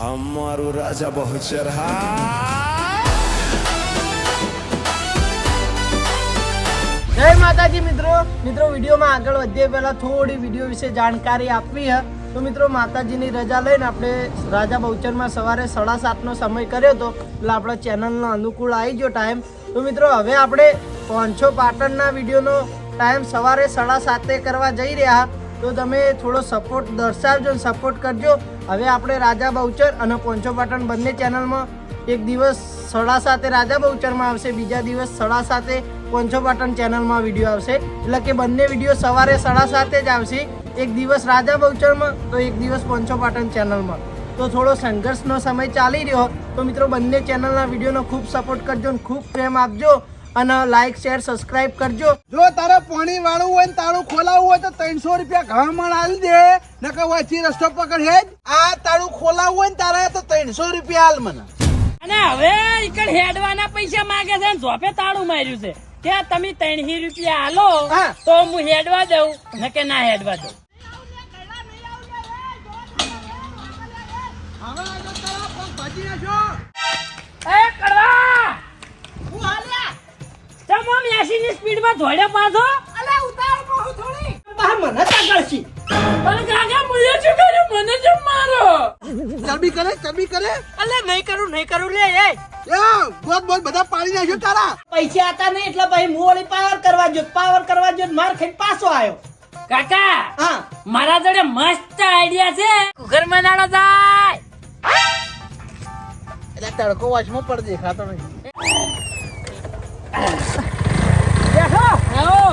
અમારું રાજા બહુચર જય માતાજી મિત્રો વિડીયોમાં આગળ વધીએ પહેલા થોડી વિડીયો વિશે જાણકારી આપવી છે. તો મિત્રો માતાજીની રજા લઈને આપણે રાજા બહુચરમાં સવારે 7:30નો સમય કર્યો હતો, એટલે આપણા ચેનલનો અનુકૂળ આવી ગયો ટાઈમ. તો મિત્રો હવે આપણે પોંછો પાટણના વિડીયોનો ટાઈમ સવારે 7:30 કરવા જઈ રહ્યા. તો તમે થોડો સપોર્ટ દર્શાવજો અને સપોર્ટ કરજો. હવે આપણે રાજા બહુચર અને પોંછો પાટણ બંને ચેનલમાં એક દિવસ 7:30 રાજા બહુચરમાં આવશે, બીજા દિવસ 7:30 પોંછો પાટણ ચેનલમાં વિડીયો આવશે. એટલે કે બંને વિડીયો સવારે 7:30 જ આવશે, એક દિવસ રાજા બહુચરમાં તો એક દિવસ પોંછો પાટણ ચેનલમાં. તો થોડો સંઘર્ષનો સમય ચાલી રહ્યો. તો મિત્રો બંને ચેનલના વિડીયોનો ખૂબ સપોર્ટ કરજો અને ખૂબ પ્રેમ આપજો અને લાઈક શેર સબસ્ક્રાઇબ કરજો. જો તારે પાણી વાળવું હોય ને તાળું ખોલાવવું હોય તો 300 રૂપિયા ઘામણ આલી દે, નકર વાંચી રસ્તો પકડ હેજ. આ તાળું ખોલાવવું હોય ને તારે તો 300 રૂપિયા આલ મને. અને હવે ઈકડ હેડવાના પૈસા માંગે છે, ઝોપે તાળું માર્યું છે. ત્યાં તમે 300 રૂપિયા આલો તો હું હેડવા દઉં, નકે ના હેડવા દઉં. એ કડવા હું હાલ્યા તમો 80 ની સ્પીડમાં દોડ્યો પાછો. અલે ઉતાર બહુ થોડી બહાર મને તાગળશી. પણ કાકા મુજે શું કર્યું, મને જ મારો. ચબી કરે અલે નહીં કરું લે. એ ગોત બધા પાડી નાખ્યો તારા. પૈસા હતા નહીં એટલે ભાઈ હું વળી પાવર કરવા જો માર ખાઈને પાછો આવ્યો. કાકા હા મારા જોડે મસ્ત આઈડિયા છે. ઘર મનાડો જાય. એટલે તડકો વાચમાં પડ દેખાતો નહીં. બેઠો આવો.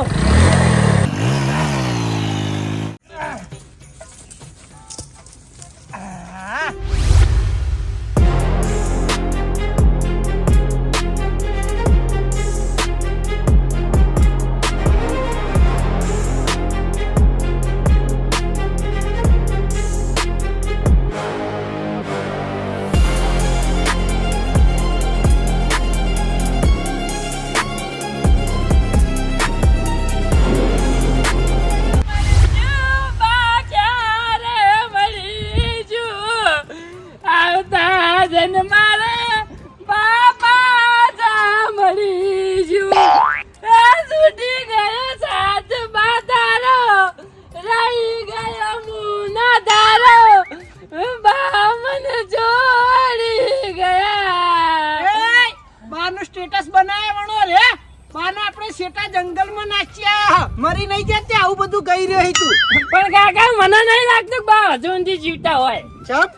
જંગલમાં નાચ્યા મરી નહીં જતી, આવું બધું કહી રહ્યો તું. પણ કાકા મને નહીં લાગતું બા હજુ ઊંધી જીવતા હોય. ચપ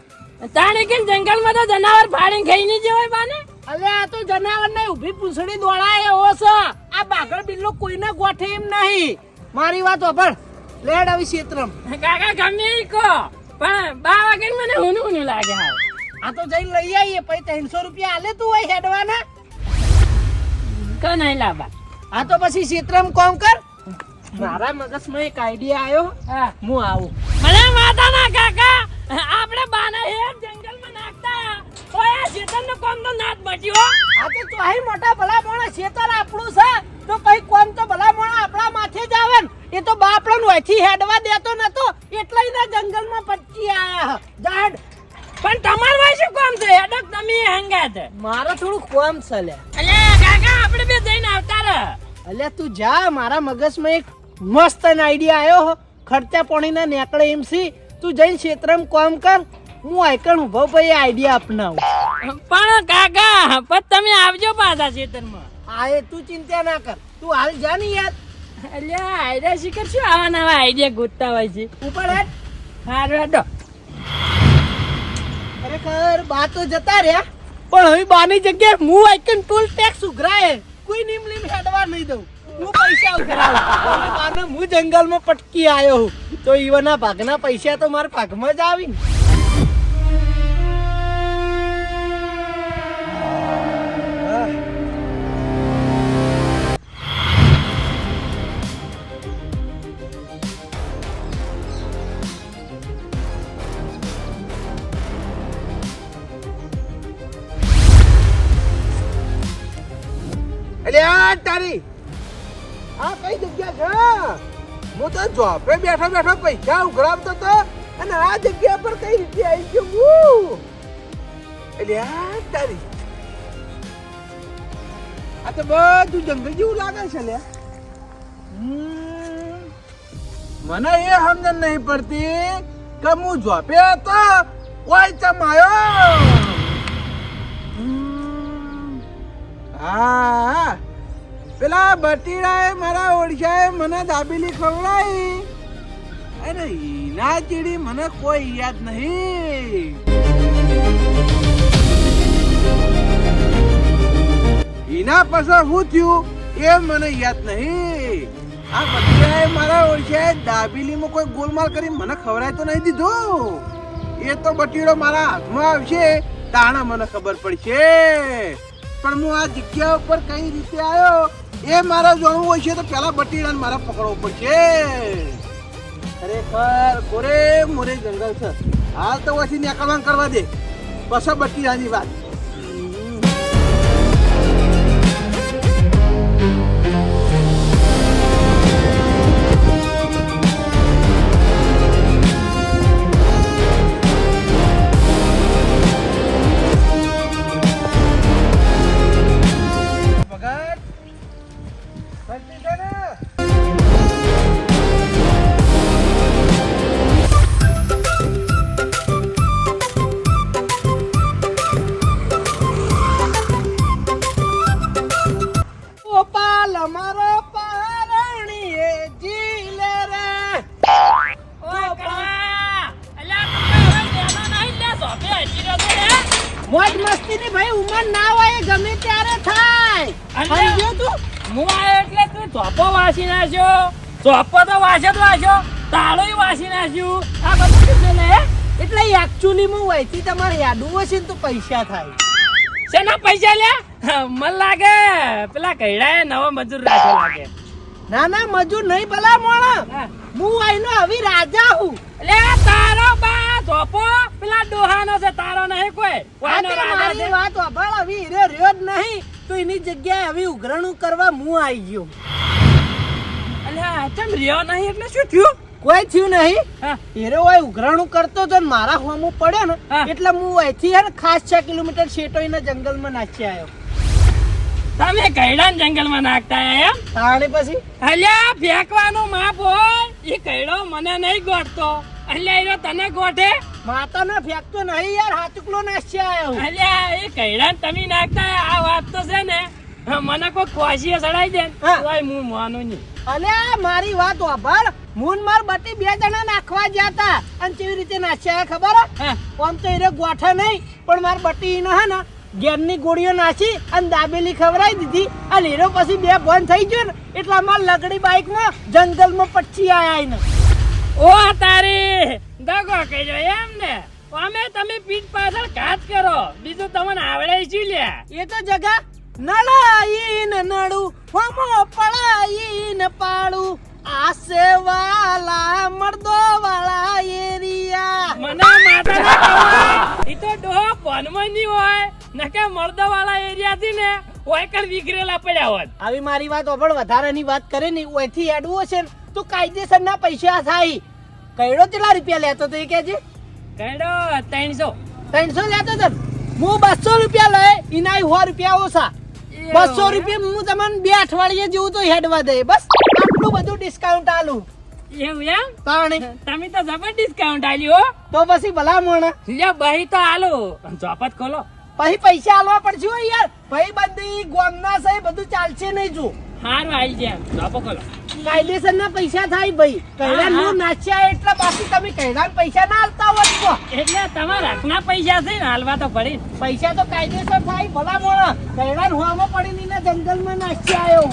તાણે કે જંગલમાં તો જનાવર ફાડીને ખાઈ નહીં જવાય બાને. અલે આ તો જનાવર ને ઊભી પૂંછડી દોડાય એવો છે. આ બાગડ બિલ્લો કોઈને ગોઠે એમ નહીં. મારી વાત હોભળ, લેડ આવી ક્ષેત્રમ. કાકા ગમે ઈ કહો, પણ બા વગર મને ઊનું લાગે. આ તો જઈને લઈ આવીએ, પછી 300 રૂપિયા આલે તું હોય હેડવાના. ક નહીં લાવવા. આ તો પછી ક્ષેત્રમ કોમ કર. મારા મગજમાં એક આઈડિયા આવ્યો, હું આવું. મને વાતા ના કાકા, આપણે બાને એક જંગલમાં નાખતા ઓય શેતરનો કોમ તો નાત બટ્યો. આ તો તોય મોટા ભલા મોણા શેતર આપણું છે, તો કઈ કોમ તો ભલા મોણા આપણા માથે જ આવે ને. એ તો બાપડો વહીથી હેડવા દેતો નતો, એટલે એના જંગલમાં પટકી આયા જાડ. પણ તમાર ભાઈ શું કોમ છે? હેડક તમે હંગાત. મારે થોડું કોમ છે લે. અલે કાકા આપણે બે જઈને આવતા રહે. અલે તું જા, મારા મગજમાં એક મસ્ત આઈડિયા આવ્યો. ખર્ચા પાણીના નેકળે એમ સી તું જઈને ક્ષેત્રમાં કોમ કર, હું આઈકણ ઉભો ભાઈ આઈડિયા અપનાવું. પણ કાકા પણ તમે આવજો પાછા ખેતરમાં. આ એ તું ચિંતા ના કર, તું હાલ જા ને યાર. અલ્યા આઈડિયા શીખર શું આવા નવા આઈડિયા ગોતતા હોય છે. ઉપર હેડ. હારું હેડો. ખરેખર બા તો જતા રહ્યા, પણ હવે બાની જગ્યાએ હું આઈકન ટોલ ટેક્સ ઉઘરાય. કોઈ નીમ હેડવા નહીં દઉં, હું પૈસા ઉઘરાવું. બાને હું જંગલમાં પટકી આવ્યો હું, તો ઈવના ભાગના પૈસા તો મારા ભાગમાં જ આવી. અલ્યા તારી આ કઈ જગ્યા છે? હું તો જોપે બેઠો પૈસા ઉઘરાવતો તો અને આ જગ્યા પર કઈ રીતે આવી ગયો હું? એટલે આ તારી આ તો બધું જંગલ જેવું લાગે છે લે. મને એ સમજણ નહીં પડતી કે હું ઝોપે હતો ઓય ચમાયો. હા પેલા બટીરાએ મારા ઓળખાએ મને દાબેલી ખવડાવી અને ઈના ચીડી મને કોઈ યાદ નહીં. ઈના પછી શું થયું એ મને યાદ નહીં. આ બટીરાએ મારા ઓળખાએ દાબેલીમાં કોઈ ગોલમાલ કરી મને ખવડાય તો નહીં દીધું. એ તો બટીડો મારા હાથમાં આવશે તાણા મને ખબર પડશે. પણ હું આ જગ્યા ઉપર કઈ રીતે આવ્યો એ મારા જોવું હોય છે તો પેલા બટીડાને મારા પકડવો પડશે. ખરેખર કોરે મોરે જંગલ છે. હાલ તો પછી નીકળવાનું કરવા દે પછી બટીડાની વાત. મોજ મસ્તી ની ભાઈ ઉમર ના હોય ગમે ત્યારે થાય. સમજ્યો તું? હું આવ્યો એટલે તું ચોપો વાસી નાખ્યો. ચોપો તો વાસ્યો તાળોય વાસી નાખ્યું. આ બધું શું છે લે? એટલે એકચ્યુઅલી માં વહીથી તમારે યાદું હશે ને તો પૈસા થાય. શેના પૈસા લે? મને લાગે પેલા કૈડાએ નવો મજૂર રાખ્યો લાગે. ના ના મજૂર નહીં ભલા મોણા. હું આઈનો હવે રાજા હું. લે તારો બા ચોપો પેલા ડોહાનો છે તારો નહીં કોઈ. કોઈનો રાજા મારી છે? વાત વાપર હવે હીરે રહ્યો જ નહીં તો એની જગ્યાએ હવે ઉઘરાણું કરવા હું આવી ગયો. અલ્યા ચમ રહ્યો નહીં એટલે શું થયું? કોઈ થયું નહીં. હા. હીરો હોય ઉઘરાણું કરતો તો ને મારા હોમું પડ્યો ને હા. એટલે હું અહીંથી હે ને ખાસ 6 કિલોમીટર શેટોઈના જંગલમાં નાચી આવ્યો. તમે કૈડાને જંગલમાં નાખતા એમ? તાણે પછી અલ્યા ફેંકવાનું માપ હોય એ કૈડો મને નહીં ગોઠતો. અલ્યા એનો તને ગોઠે? માતા ને ફેંકતો નહીં યાર હાચુકલો નાચી આવ્યો. અલ્યા એ કૈડાને તમે નાખતા આ વાત તો છે ને મને કોઈ ખોશીએ સડાઈ દે હા. તોય હું માનું નહીં. અલ્યા મારી વાત વાપર મુન માર બટી 2 જણા નાખવા ગયા હતા અને કેવી રીતે નાચી આવ્યા ખબર હે? હા. આમ તો હીરે ગોઠે નહીં પણ માર બટી ને હે ને ઘેરની ગોળીઓ નાખી અને દાબેલી ખવડાવી દીધી અને હીરો પછી 2 બંધ થઈ ગયો ને એટલે અમાર લગડી બાઈક માં જંગલમાં પચ્ચી આયા એને. ઓ તારી દગો કહેજો એમ ને? અમે તમે પીઠ પાછળ ઘાત કરો બીજું તમને આવડે શું લ્યા? એ તો જગા નળાઈને નડું હોમો પડાઈને પાડું આસે વાલા મર્દો વાળા એરિયા. મને માતા ના કહેવાય. ઈ તો ડોહો પનમાં ની હોય નકે મર્દો વાળા એરિયા થી ને હોય કણ વિગરેલા પડ્યા હોત. આવી મારી વાત ઓપણ વધારાની વાત કરે ને ઓયથી એડવું હશે ને તો કાયદેસરના પૈસા થાય. કઈડો કેટલા રૂપિયા લેતો તો એ કેજે? કઈડો 300 લેતો તો હું 200 રૂપિયા લઈ ઇનાય 100 રૂપિયા ઓછા. 200 રૂપિયા હું તમને 2 અઠવાડિયે જેવું તો હેડવા દે બસ આટલું બધું ડિસ્કાઉન્ટ આલું. એવું એમ? તાણે તમે તો જબર ડિસ્કાઉન્ટ આલ્યો. તો પછી ભલા મોણા લ્યો બહી તો આલો ચોપટ ખોલો. પછી પૈસા આલવા પડશે હો યાર. ભાઈ બંધી ગોમના છે બધું ચાલશે નહીં. જો હારું આવી જાય ચોપો ખોલો. કાયદેસરના પૈસા થાય ભાઈ. કૈડા નું નાચ્યા એટલે બાકી તમે કૈડા પૈસા ના આલતા હોત તો એટલે તમારા હકના પૈસા છે ને હાલવા તો પડી. પૈસા તો કાયદેસર થાય ભલા મોણા. કૈડા હોવામાં પડીને જંગલમાં નાચ્યા આવ્યો.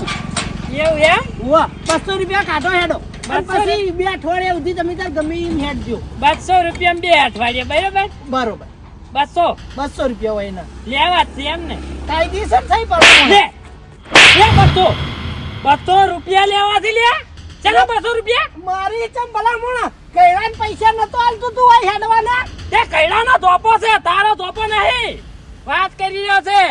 એવું એમ? વાહ 200 રૂપિયા કાઢો હેડો. અને 200 પછી 2 અઠવાડિયા સુધી તમે તાર ગમે એમ હેડજો. 200 રૂપિયા 2 અઠવાડિયે બરોબર? બરોબર 200 રૂપિયા હોય એના લેવા જ છે એમ ને? કાયદેસર થઈ પડે. લે 200 રૂપિયા લેવાથી લે. ચલો 200 રૂપિયા. મારી ચમ ભલા મોણા કૈડા પૈસા નતો આલતું તું આ હેડવાના. તે કૈડાનો ધોપો છે તારો ધોપો નહીં. વાત કરી રહ્યો છે.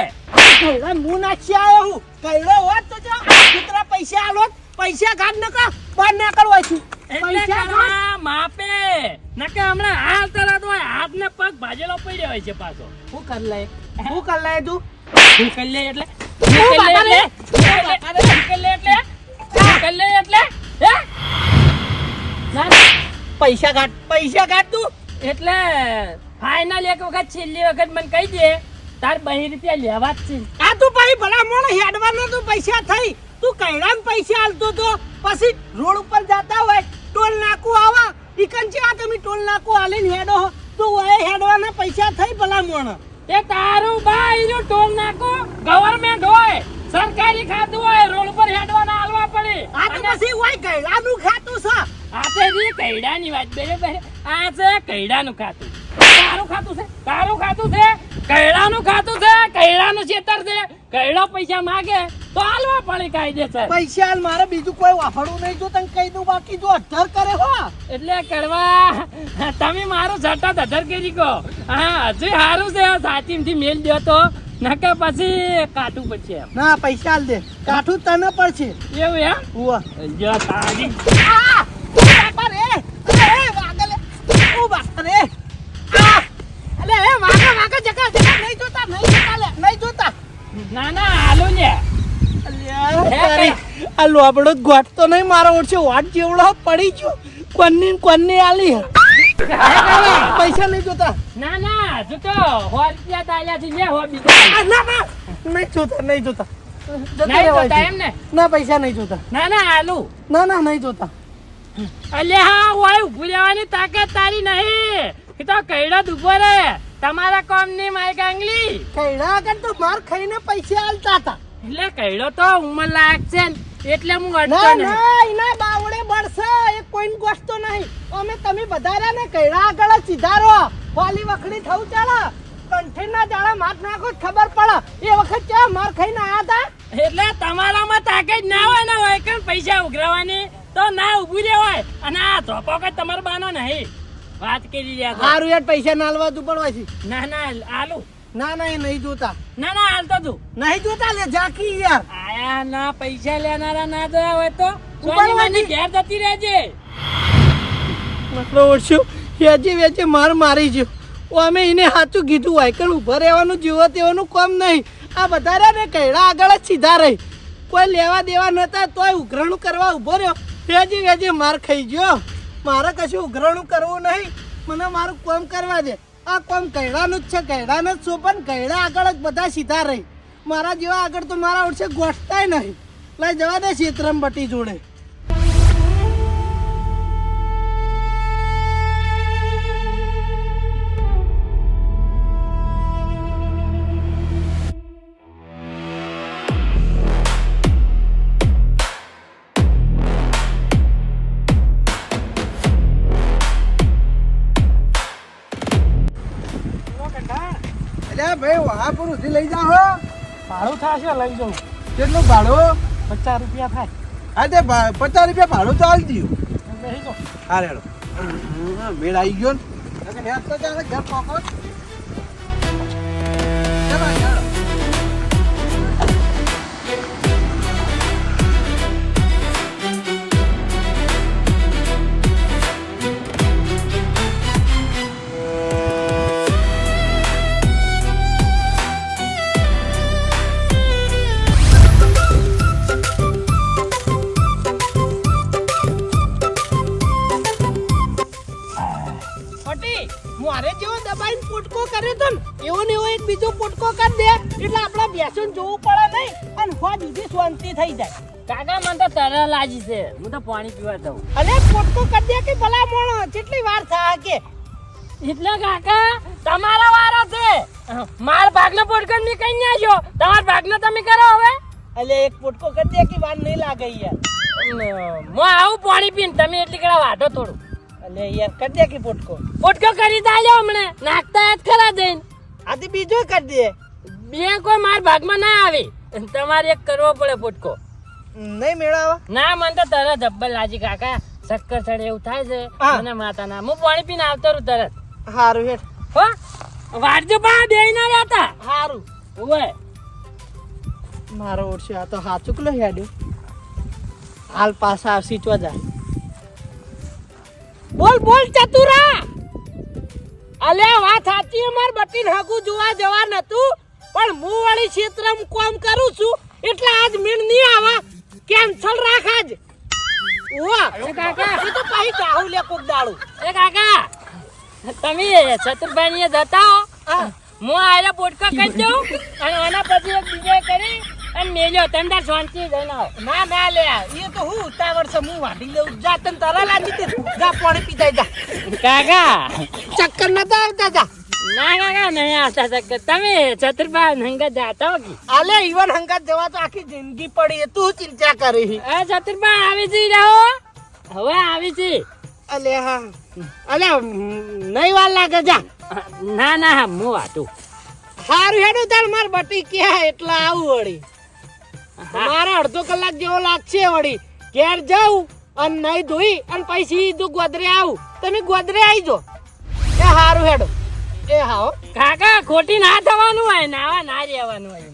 કૈડા હું નાખી આવ્યો હું. કૈડો હોત તો જો કૂતરા પૈસા આલોત. પૈસા કાઢ નકા બહાર ના કરવાય છું. એટલે પૈસા કરવા માપે નકે હમણાં હાલ તરત હોય હાથ ને પગ ભાજેલો પડ્યો હોય છે પાછો. શું કર લે તું શું કરી લે એટલે હે? ના, ના. પૈસા કાઢ તું એટલે ફાઇનલ એક વખત છેલ્લી વખત મને કહી દે તાર 2 રૂપિયા લેવા જ છે. આ તું ભાઈ ભલા મોણ હેડવાનો તું પૈસા થઈ તું કૈડાન પૈસા આલતો તો પછી રોડ ઉપર જાતા હોય ટોલ નાકું આવા ઈકન છે આ તમે ટોલ નાકું આલીને હેડો હો. તું ઓય હેડવાના પૈસા થઈ ભલા મોણ એ તારું ભાઈ નું ટોલ નાકો ગવર્નમેન્ટ હોય સરકારી ખાતું હોય રોડ પર હેડવાના હાલવા પડે. આ તો પછી ઓય કૈડાનું ખાતું છે. આ છે રી કૈડાની વાત બરાબર. આ છે કૈડાનું ખાતું. તારું ખાતું છે કૈડાનું ખાતું છે કૈડાનું ખેતર છે. કૈડો પૈસા માંગે તો હાલવા પડે કાયદેસર. પૈસા હાલ મારે બીજું કોઈ વાફડવું નહીં જો તને કહી દઉં બાકી જો અધર કરે હો એટલે કરવા તમે મારું સટત અધર કરી કહો. હા હજુ સારું છે સાચીમથી મેલ દો તો નકે પછી કાટું પડશે એમ. ના પૈસા હાલ દે કાઠું તને પડશે એવું એમ ઉવા જો તારી આ બાપા રે અરે વાગલે ઓ બાપા રે આ અલે એ વાગા જકા નહીં જોતા નહીં જોતા ના ના હાલો ને આ લોબડો ગોઠતો નહીં મારો ઓછે વાટ જેવડો પડી ગયો કોની આલી પૈસા નહીં જોતા ના ના જો તો 100 રૂપિયા તાલ્યા છે લે હો બીજા ના નહીં જોતા નહીં જોતા એમ ને ના પૈસા નહીં જોતા ના ના હાલો ના નહીં જોતા અલ્યા ઓય ઉભી રહેવાની તાકાત તારી નહીં કે તો કઈડો ઉભો રહે તમારા કોમ ની માય ગાંગલી કૈડા આગળ તો માર ખાઈને પૈસા આલતા હતા એટલે કઈડો તો ઉંમર લાયક છે ને એટલે હું અડતો ના નહીં ના બાવડે બળશે એ કોઈન ગોસતો નહીં અમે તમે બધા ને કૈડા આગળ જ સીધારો વાલી વખડી થવું ચાલે કંઠીના જાળા માથ નાખો જ ખબર પડે એ વખત ક્યાં માર ખાઈને આયા હતા એટલે તમારામાં તાકાત ના હોય ને હોય કે પૈસા ઉઘરાવાની તો ના ઉભું રહેવાય અને આ ધોપો કે તમારો બાનો નહીં વાત કરી રહ્યા છો. હારું યાર પૈસા નાલવા તું પડવા છે ના ના આલુ ના એ નહીં જોતા ના ના હાલતો તું નહીં જોતા લે જાકી યાર આયા ના પૈસા લેનારા ના જોયા હોય તો ઉપાડવાની. સોની ઘેર જતી રહેજે. મતલબ ઓછું વેચે માર મારી ગયો અમે એને સાચું કીધું હોય કે ઉભા રહેવાનું જીવો તેવાનું કામ નહીં આ બધા ને કૈડા આગળ જ સીધા રહી કોઈ લેવા દેવા નતા તોય ઉઘરાણું કરવા ઉભો રહ્યો વેચે માર ખાઈ ગયો મારે કશું ઉઘરાણું કરવું નહીં મને મારું કામ કરવા દે આ કામ કૈડાનું જ છે કૈડાનું જ શું પણ કૈડા આગળ જ બધા સીધા રહી મારા જેવા આગળ તો મારા ઓછે ગોઠતાય નહીં લઈ જવા દે શેતરમ બટી જોડે અલ્યા ભાઈ વહાપુર સુધી લઈ જાઓ ભાડું થશે લઈ જાઉં કેટલું ભાડું 50 રૂપિયા થાય હા તે 50 રૂપિયા ભાડું તો આલ દઉં બેસી જાઓ હા રેડો મેળ આવી ગયો ને હેડ તો ચાલે ઘર પોકો ચાલો ચાલો મારે જેવો દબાઈને પોટકો કર્યો તો ને એવો ને એવો એક બીજો પોટકો કરી દે એટલે આપણા બેસન જોવું પડે નહીં અને હો દીધી શાંતિ થઈ જાય કાકા મને તો તરસ લાગી છે હું તો પાણી પીવા જાઉં. અને પોટકો કરી દે કે ભલા મોણો કેટલી વાર થાય કે એટલે કાકા તમારો વારો છે માર ભાગનો પોટકન મી કઈ ના જો તમાર ભાગનો તમે કરો હવે એટલે એક પોટકો કરી દે કે વાર નહીં લાગે યાર હું આવું પાણી પીને તમે એટલી કડા વાઢો થોડું એટલે યાર કરી દે કે પોટકો કરી દાજો હમણે નાખતા જ ખરા જઈને આથી બીજો કરી દે બે કોઈ માર ભાગમાં ના આવે તમારે એક કરવો પડે પોટકો નહીં મેળાવા ના મને તો તરત જબ્બર લાજી કાકા ચક્કર ચડે એવું થાય છે હા. મને માતા ના હું પાણી પીને આવતો રહું તરત હારું હેઠ હો વાડજો બા બે ના રહેતા હારું ઓય મારો ઓળશે આ તો હાચુકલો હેડ્યો હાલ પાછા આવશી ચો જાય બોલ બોલ ચતુરા. અલ્યા વાત સાચી અમાર બટીન હગું જોવા જવા નતું, પણ હું વાળી ક્ષેત્રમાં કામ કરું છું એટલે આજ મેળ નહીં આવા. કેન્સલ રાખ આજ. ઓવા એ કાકા એ તો પાહી જાહુ લે કોક દાડું. એ કાકા તમે ચતુરભાઈ જતા હો, હું આયરા પોટકો કરી દઉં અને આના પછી એક બીજો કરી અને મેલ્યો તમે તાર શાંતિ જઈને આવો. ના ના લે એ તો હું ઉતાવળ છે, હું વાઢી દઉં. જા તને તરા લાગી તે જા પાણી પી જાય જા. કાકા ચક્કર નતા આવતા જા. ના કાકા નહીં આવતા શકે. તમે ચતુરભાઈ હંગા જાતા હો કે આલે ઈવન હંગાત જવા તો આખી જિંદગી પડી. તું ચિંતા કરી. એ ચતુરભાઈ આવી જઈ રહો, હવે આવી છે. અલે હા અલે નહીં વાર લાગે જા. ના ના હું વાતું. હારું હેડું તાર માર બટી ક્યાં એટલે આવું વળી. મારે અડધો કલાક જેવો લાગશે વળી. ઘેર જાઉં અને નહીં ધોઈ અને પછી સીધું ગોદરે આવું. તમે ગોદરે આવી જો. એ હારું હેડો. એ હા કાકા ખોટી ના થવાનું હોય, નાવા ના રહેવાનું હોય.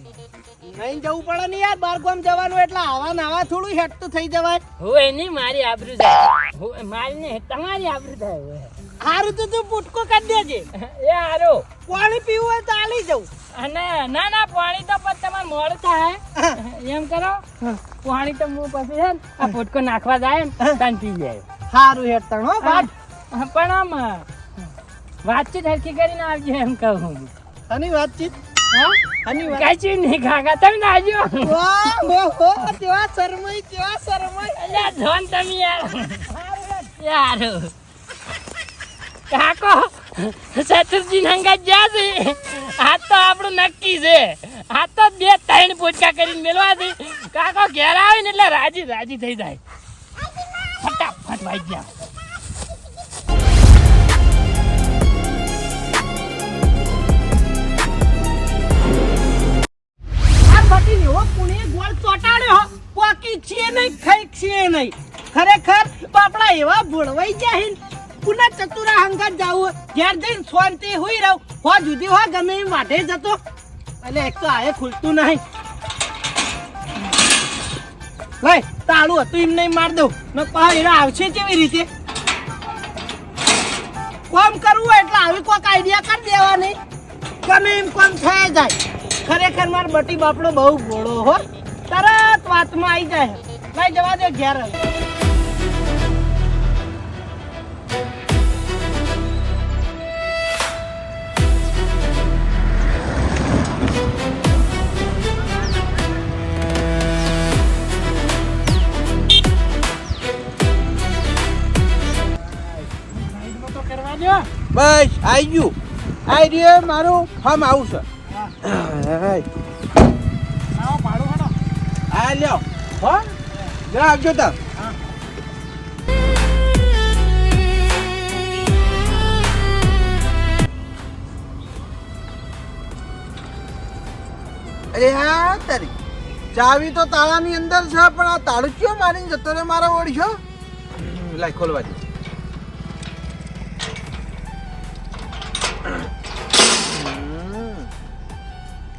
નહીં જવું પડે ને યાર, બાર ગામ જવાનું એટલે આવા નાવા થોડું હેડ તો થઈ જવાય. હોય નહીં મારી આબરૂ જાય, મારી ને તમારી આબરૂ થાય હોય. હારું તો તું પુટકો કરી દેજે. એ હારું. પાણી પીવું હોય તો આલી જવું. અને ના ના પાણી તો પછી તમારે મોડું થાય એમ કરો. પાણી તો હું પછી છે ને આ પોટકો નાખવા જાય ને તને પી જાય. હારું હેડ તણ હો બાદ. પણ આમ વાતચીત હરખી કરીને આવજો એમ કહું. આની વાતચીત હા આની વાત. કઈ ચીજ નહીં કાકા તમે ના આવજો. વાહ હો હો તેવા શરમાઈ તેવા શરમાઈ. અલ્યા ધોન તમે યાર કાકો ચતુરજી હંગા જ્યાં છે આ તો આપણું નક્કી છે. આ તો 2-3 પોચકા કરીને મેળવા છે. કાકો ઘેર આવે ને એટલે રાજી રાજી થઈ જાય. ફટાફટ વાઈ ગયા. ખરેખર બાપડા એવા ભોળવાઈ જાય પુના ચતુરા હંગાત જાવું ઘેર જઈને શાંતિ હોઈ રહું. હો જુદી હો ગમે એમ વાઢે જતો. એટલે એક તો આએ ખુલતું નહીં. ભાઈ તાળું હતું એમ નહીં માર દઉં ને પાછા આવશે કેવી રીતે. કોમ કરવું હોય એટલે આવી કોઈક આઈડિયા કરી દેવાની. ગમે એમ કોમ થઈ જાય. ખરેખર માર બટી બાપડો બહુ ભોળો હો, તરત વાતમાં આવી જાય. લઈ જવા દે ઘેર. બસ આવી ગયું. આઈ રહ્યો મારું ફાર્મ હાઉસ. હા લ્યો હો જરા આવજો તા. અરે હા તારી ચાવી તો તાળાની અંદર છે, પણ આ તાળું ક્યાં મારીને જતો રે મારો ઓળખ્યો. લાય ખોલવા દે.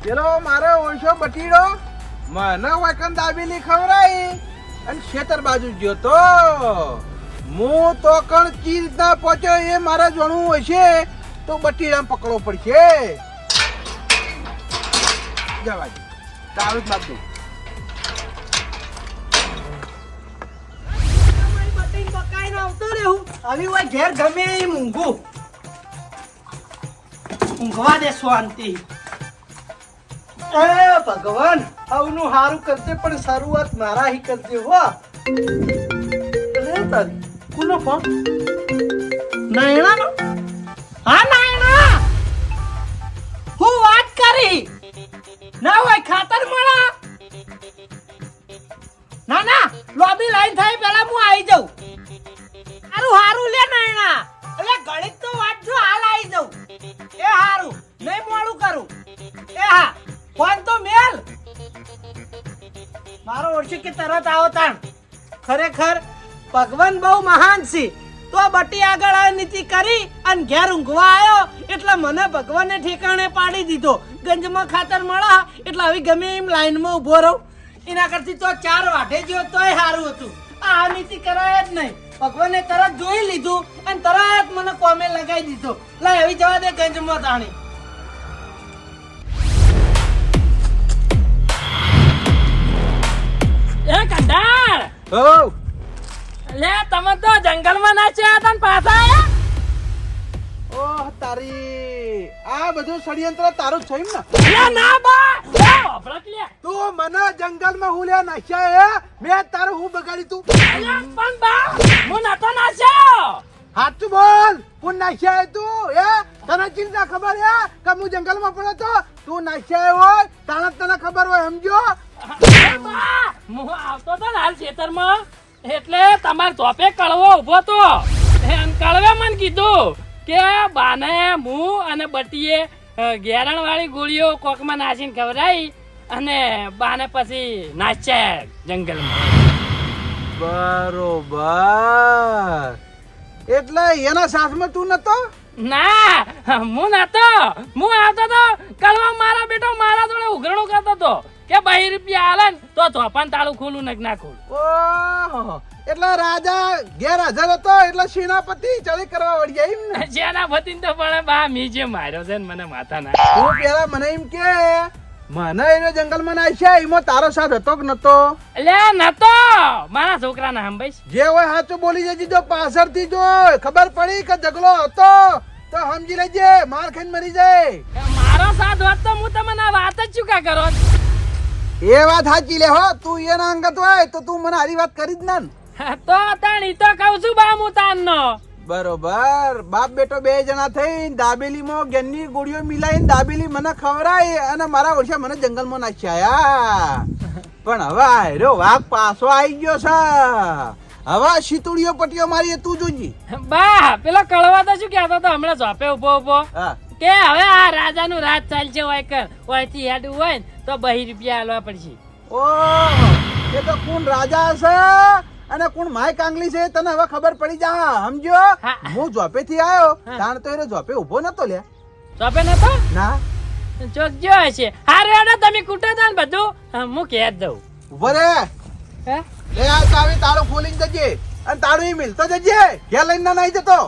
પેલો મારો ઓળખ્યો બટીડો મને વાકન દાબેલી ખવરાઈ અને ખેતર બાજુ ગયો તો હું તો કણ ચી રીતના પહોંચ્યો એ મારે જાણવું હશે તો બટીડા પકડવો પડશે. જવા દે તારું જ બાદ દઉં. આવતો રહેવું આવી હોય ઘેર ગમે એમ ઊંઘું. ઊંઘવા દે શાંતિ. એ ભગવાન આવનું હારું કરજે, પણ શરૂઆત મારા હી કરજે હો. અરે તારી કોનો ફોન? નાયણાનો? હા નાયણા, હું વાત કરી. ના હોય ખાતર મળા. ના ના લોબી લાઈન થાય પેલા હું આવી જાઉં. હારું હારું લે નાયણા. અલે ગણિત તો વાંચજો હાલ આવી જાઉં. એ હારું નહીં મોડું કરું. એ હા ફોન તો મેલ. મારો ઓળખી કે તરત આવો તાણ. ખરેખર ભગવાન બહુ મહાન છે. તો બટી આગળ આ નીતિ કરી અને ઘેર ઊંઘવા આવ્યો એટલે મને ભગવાને ઠેકાણે પાડી દીધો. ગંજમાં ખાતર મળા એટલે હવે ગમે એમ લાઈનમાં ઊભો રહું. એના કરતી તો 4 વાઢે ગયો તોય સારું હતું. આ નીતિ કરાય જ નહીં. ભગવાને તરત જોઈ લીધું અને તરત મને કોમે લગાવી દીધો. લા એવી જવા દે ગંજમાં તાણી. એ કંટાળ હો લે તમે તો જંગલમાં નાચ્યા હતા ને પાછા આયા. ઓહ તારી આ બધું ષડયંત્ર તારું જ છે એમ ને? લે ના બા લે ભડક લે. તું મને જંગલમાં હુલ્યા નાખ્યા હે મેં તારું હું બગાડી તું અલે પણ બા હું નતો નાચ્યો. હાચું બોલ કોણ નાખ્યા હે તું હે તને ચિંતા ખબર હે કે હું જંગલમાં પડ્યો તો તું નાખ્યા હોય તને ખબર હોય સમજો એ બા હું આવતો તો ને હાલ ખેતરમાં એટલે તમાર ચોપે કળવો ઉભો તો એમ કળવે મને કીધું કે બાને હું અને બટીએ ગેરણ વાળી ગોળીઓ કોકમાં નાસીને ખવડાવી અને બાને પછી નાચ્યા જંગલમાં. બરોબર એટલે એના સાથમાં તું નતો ના હું નતો. હું આવતો તો કળવા મારા બેટો મારા જોડે ઉઘરણું કરતો તો કે 2 રૂપિયા આલે ને તો ચોપાન તાળું ખોલું ને ના ખોલું. ઓહો એટલે રાજા ગેરહાજર હતો એટલે સેનાપતિ ચડી કરવા વળી એમ ને સેનાપતિ તો પણ બા મી જે માર્યો છે ને મને માથા ના. તું પેલા મને એમ કે મને એને જંગલમાં નાખ્યા એમાં તારો સાથ હતો કે નતો લે નતો મારા છોકરાના હંભાઈ. જે હોય સાચું બોલી જજે જો પાછળથી જો ખબર પડી કે ઝઘડો હતો તો સમજી લેજે માર ખાઈને મરી જાય મારો સાથ હોત તો હું તમને આ વાત જ ચૂકા કરો. એ વાત સાચી લે હો તું એના અંગત હોય તો તું મને આરી વાત કરી જ ના ને. તો તાણી તો કહું છું બા હું તાનનો. બરોબર બાપ બેટો બે જણા થઈ દાબેલીમાં ગેનની ગોળીઓ મિલાઈને દાબેલી મને ખવડાવી અને મારા વર્ષે મને જંગલમાં નાખ્યા પણ હવે આયરો વાઘ પાછો આવી ગયો છે હવે શીતુડીઓ પટીઓ મારી તું જોજી બા પેલો કળવા તો શું કહેતો તો હમણાં ઝોપે ઉભો ઉભો હા કે હવે આ રાજાનું રાજ ચાલશે હોય કર ઓયથી હેડું હોય ને તો 2 રૂપિયા આલવા પડશે. ઓહ એ તો કોણ રાજા છે અને કોણ માય કાંગલી છે તને હવે ખબર પડી જા સમજો હા. હું ઝોપે થી આવ્યો તાણ તો એને ઝોપે ઉભો નતો લે ઝોપે નતો ના ચોકજો હશે. હારું હેડો તમે કૂટો તા ને બધું હું કહી દઉં. ઉભો રે હે લે આ ચાવી તાળું ખોલીને જજે અને તાળું ઈ મિલતો જજે ઘેર લઈને ના નાઈ જતો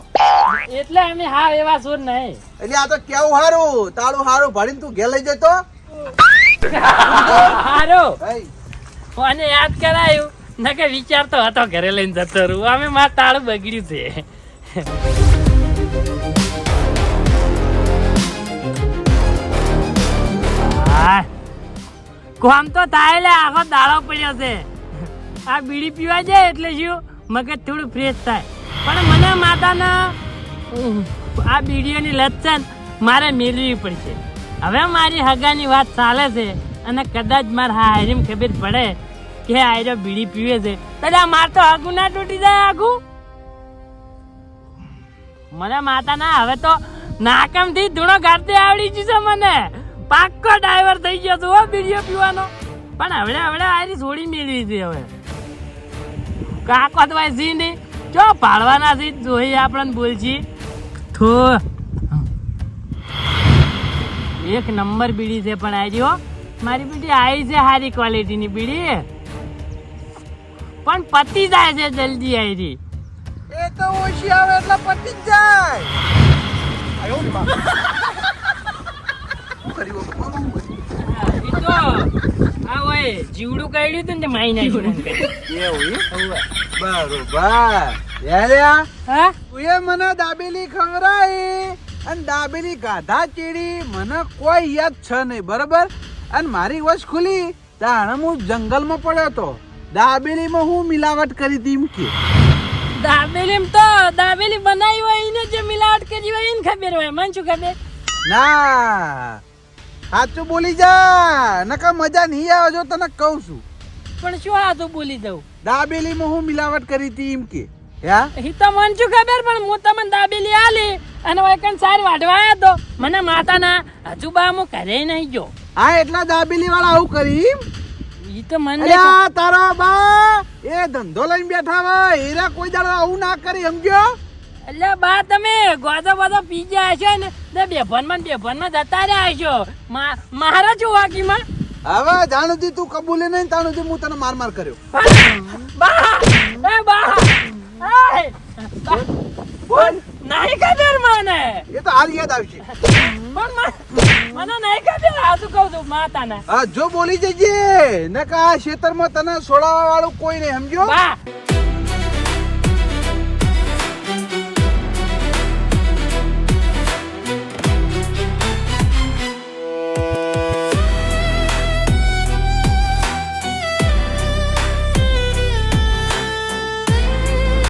એટલે અમે હા એવા સુર નહીં. એટલે આ તો કેવું હારું તાળું હારું ભરીને તું ઘેર લઈ જતો હારું ભાઈ મને યાદ કરાયું નકે વિચારતો હતો ઘરે લઈને જતો રહું અમે મારું તાળું બગડ્યું છે. કોમ તો થાય લે આખો દાડો પડ્યો છે. આ બીડી પીવા જાય એટલે શું મગજ થોડું ફ્રેશ થાય પણ મને માતાના આ બીડીઓની લત છે ને મારે મેળવી પડશે. હવે મારી હગાની વાત ચાલે છે અને કદાચ મારે હારીમ ખબર પડે કે આયરો બીડી પીવે છે તો માર તો હગું ના તૂટી જાય આખું. મને માતાના હવે તો નાકમથી ધૂણો ગાળતે આવડી ગયું છે. મને પાક્કો ડ્રાઈવર થઈ ગયો છું હો બીડીઓ પીવાનો. પણ હવડે આરી છોડી મેળવી છે. હવે કાકો તો ભાઈ નહીં જો પાડવાના છે જોઈ આપણને બોલજી થો એક નંબર બીડી છે પણ આજી હો મારી બીડી આવી છે સારી ક્વોલિટીની બીડી પણ પતી જાય છે જલ્દી આયરી. એ તો ઓછી આવે એટલે પટી જ જાય આયો ને બા શું કર્યું ઈ તો આ ઓય જીવડું કાઢ્યું હતું ને તે માઈ નાખ્યું. એવું બરોબર યાર હા તું એ મને દાબેલી ખવડાવી અને દાબેલી ગાધા ચીડી મને કોઈ યાદ છે નહીં બરોબર અને મારી વશ ખુલી તાણે હું જંગલમાં પડ્યો તો દાબેલીમાં હું મિલાવટ કરી હતી એમ કે દાબેલી બનાવી હોય એને જે મિલાવટ કરી હોય એને ખબર હોય મને શું ખબર. ના સાચું બોલી જા નકા મજા નહીં આવે જો તને કહું છું પણ શું આ તો બોલી દઉં દાબેલીમાં હું મિલાવટ કરી હતી એમ કે યા ઈ તો મને શું ખબર પણ હું તમને દાબેલી આલી અને વાયકન સાર વાઢવાયા તો મને માતાના હજુ બા હું ઘરે નહીં જો. હા એટલા દાબેલી વાળા આવું કરી ઈ તો મને અલ્યા તારો બા એ ધંધો લઈને બેઠા હોય હીરા કોઈ દાડો આવું ના કરી સમજો એટલે બા તમે ગોદો બધો પી ગયા હશો ને તે બેભાનમાં જતા રહ્યા હશો મારા છો વાકીમાં. હવે જાણું તું કબૂલે નહીં તાણું હું તને માર કર્યો બા બા બોલ નહીં ખબર મને એ તો હાલ યાદ આવશે. પણ મને નહીં ખબર આ શું કહું છું માતાને હા જો બોલી જજે નકા આ ખેતરમાં તને છોડાવવા વાળું કોઈ નહીં સમજો. બા